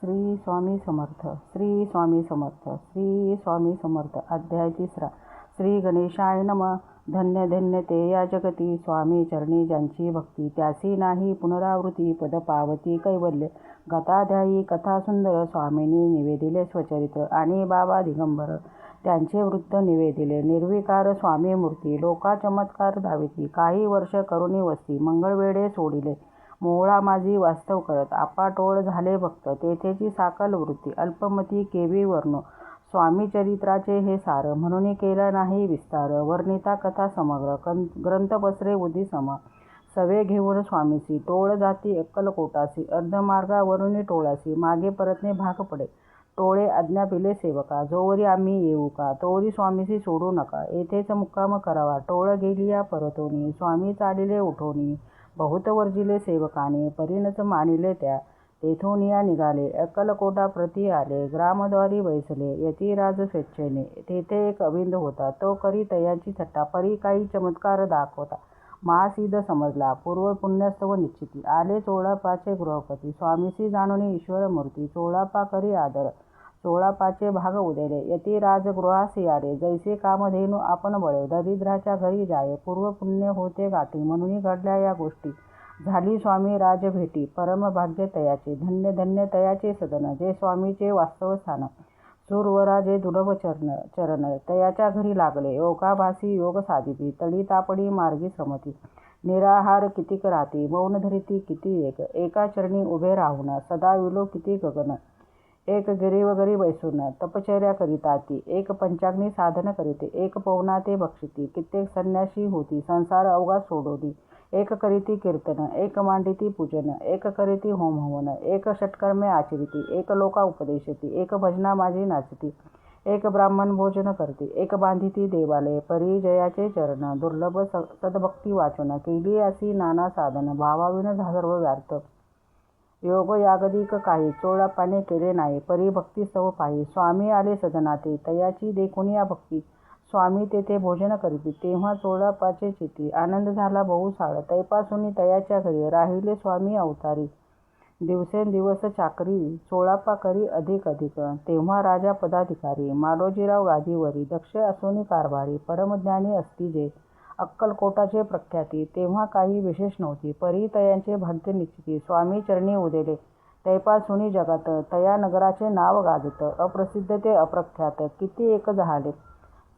श्री स्वामी समर्थ. श्री स्वामी समर्थ. श्री स्वामी समर्थ. अध्याय 3. श्री गणेशाय नमः. धन्य धन्य ते या जगती, स्वामी चरणी ज्यांची भक्ती. त्यासी नाही पुनरावृत्ती, पद पावती कैवल्य. गताध्यायी कथा सुंदर, स्वामींनी निवेदिले स्वचरित्र. आणि बाबा दिगंबर त्यांचे वृत्त निवेदिले. निर्विकार स्वामी मूर्ती, लोका चमत्कार दाविती. काही वर्ष करुणी वस्ती, मंगळवेढे सोडिले. मोहळा माझी वास्तव करत, आपाटोळ झाले भक्त. तेथेची साकल वृत्ती, अल्पमती केवी वर्णो. स्वामी चरित्राचे हे सार, म्हणून केला नाही विस्तार. वर्णिता कथा समग्र, ग्रंथ पसरे बुद्धी सम. सवे घेऊन स्वामीसी, टोळ जाती अक्कलकोटासी. अर्धमार्गावरून टोळासी, मागे परतणे भाग पडे. टोळे आज्ञा पिले सेवका, जोवरी आम्ही येऊ का. तोवरी स्वामीसी सोडू नका, येथेच मुक्काम करावा. टोळ गेलिया परतोनी, स्वामी चालिले उठोनी. बहुत वर्जिले सेवकाने, परीनच मानिले त्या. तेथून या निघाले, अक्कलकोटा प्रती आले. ग्रामद्वारी बैसले, यतिराज स्वेच्छेने. तेथे एक अविंद होता, तो करी तयाची थट्टा. परी काही चमत्कार दाखवता, महासिद्ध समजला. पूर्व पुण्यस्तव निश्चिती. आले चोळापाचे गृहपती, स्वामीसी जाणून ईश्वर मूर्ती. चोळापा करी आदर, चोळापाचे भाग उदेले. यतिराज गृहासी आले, जैसे कामधेनू आपण बळे. दरिद्राच्या घरी जाये, पूर्व पुण्य होते गाठी. म्हणून घडल्या या गोष्टी, झाली स्वामी राज भेटी. परम भाग्य तयाचे, धन्य धन्य तयाचे सदन. जे स्वामीचे वास्तव स्थान, सुरवराजे दुर्लभ चरण. तयाच्या घरी लागले, योगाभासी योग साधिती. तडी तापडी मार्गी श्रमती, निराहार कितीक राहती. मौन धरिती किती एक, एका चरणी उभे राहून. सदा विलो किती गगन, एक गिरीवगरी बैसून. तपचर्या करिता ती, एक पंचाग्नी साधन करीते. एक पवना ते बक्षिती, कित्येक संन्यासी होती. संसार अवघा सोडोनी, एक करीती कीर्तन. एक मांडिती पूजन, एक करीती होम हवन. एक षटकर्मे आचरिती, एक लोका उपदेशती. एक भजना माझी नाचती, एक ब्राह्मण भोजन करते. एक बांधिती देवालय, परिजयाचे चरण. दुर्लभ सद्भक्ती वाचन, केली असी नाना साधन. भावाविन सर्व व्यर्थ, योग यागदिक काही. चोळापाने केले नाही, परी भक्ती स्तव पाही. स्वामी आले सदनाते, तयाची देखून या भक्ती. स्वामी तेथे भोजन करीती, तेव्हा चोळापाचे चिती. आनंद झाला बहुसाळ, तैपासून तयाच्या घरी. राहिले स्वामी अवतारी, दिवसेंदिवस चाकरी. चोळापा करी अधिक अधिक, तेव्हा राजा पदाधिकारी. मालोजीराव गादीवरी, दक्ष असोनी कारभारी. परमज्ञानी असती जे, अक्कलकोटाचे प्रख्याती. तेव्हा काही विशेष नव्हती, परी तयांचे भाग्य निश्चिती. स्वामी चरणी उदेले, तैपासूनी जगात. तया नगराचे नाव गाजत, अप्रसिद्ध ते अप्रख्यात. किती एक झाले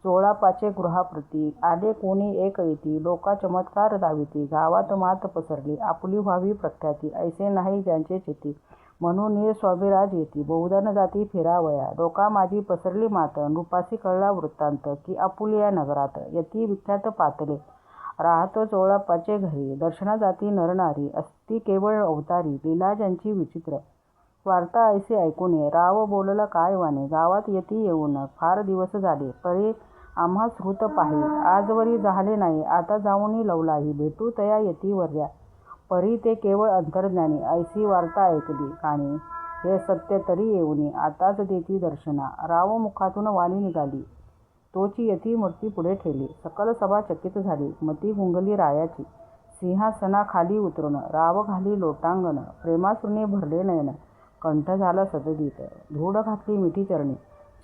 चोळापाचे गृहाप्रती. आले कोणी एक येती, लोका चमत्कार दाविती. गावात मात पसरली, आपुली व्हावी प्रख्याती. ऐसे नाही ज्यांचे चिती, म्हणून स्वामीराज येती. बहुधन जाती फिरावया, लोका माझी पसरली मात. नृपासी कळला वृत्तांत, की आपुली या नगरात. यती विख्यात पातले, राहतो चोळापाचे घरी. दर्शना जाती नरनारी, असती केवळ अवतारी. लीला ज्यांची विचित्र, वार्ता ऐसे ऐकून राव बोलला काय वाणे. गावात यती येऊन फार दिवस झाले, परी आम्हा श्रुत पाही. आजवरी झाले नाही, आता जाऊनी लवलाही. भेटू तया यतीवर्या, परी ते केवळ अंतर्ज्ञानी. ऐसी वार्ता ऐकली काणी, हे सत्य तरी येऊनी. आताच देती दर्शना. राव मुखातून वाणी निघाली, तोची यती मूर्ती पुढे ठेवली. सकल सभा चकित झाली, मती गुंगली रायाची. सिंहासनाखाली उतरून राव घाली लोटांगण. प्रेमाश्रूने भरले नयन, कंठ झाला सदगीत. धूळ घातली मिठी चरणी,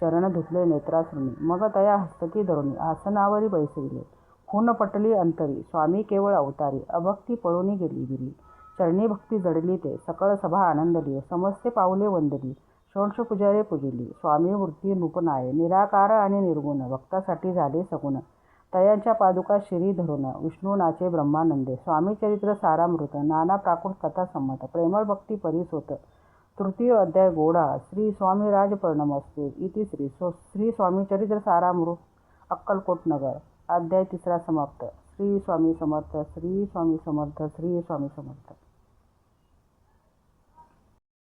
चरण धुतले नेत्राश्रूनी. मग तया हस्तकी धरुणी, आसनावरी बैसविले. खून पटली अंतरी, स्वामी केवळ अवतारी. अभक्ती पळून गेली गिरी, चरणी भक्ती जडली ते. सकळ सभा आनंदली, समस्ते पावले वंदली. षोडश पुजारे पूजिली, स्वामी मूर्ती नृपनाय. निराकार आणि निर्गुण, भक्तासाठी झाले सगुण. तयांच्या पादुका शिरी धरून, विष्णू नाचे ब्रह्मानंदे. स्वामी चरित्र सारामृत, नाना प्राकृत कथा संमत. प्रेमळ भक्ती परिसोत. तृतीय अध्याय गोडा. श्री स्वामीराज प्रणमस्ते. इति श्री स्वामी चरित्र सारामृत, अक्कलकोट नगर. अध्याय 3 समाप्त. श्री स्वामी समर्थ. श्री स्वामी समर्थ. श्री स्वामी समर्थ.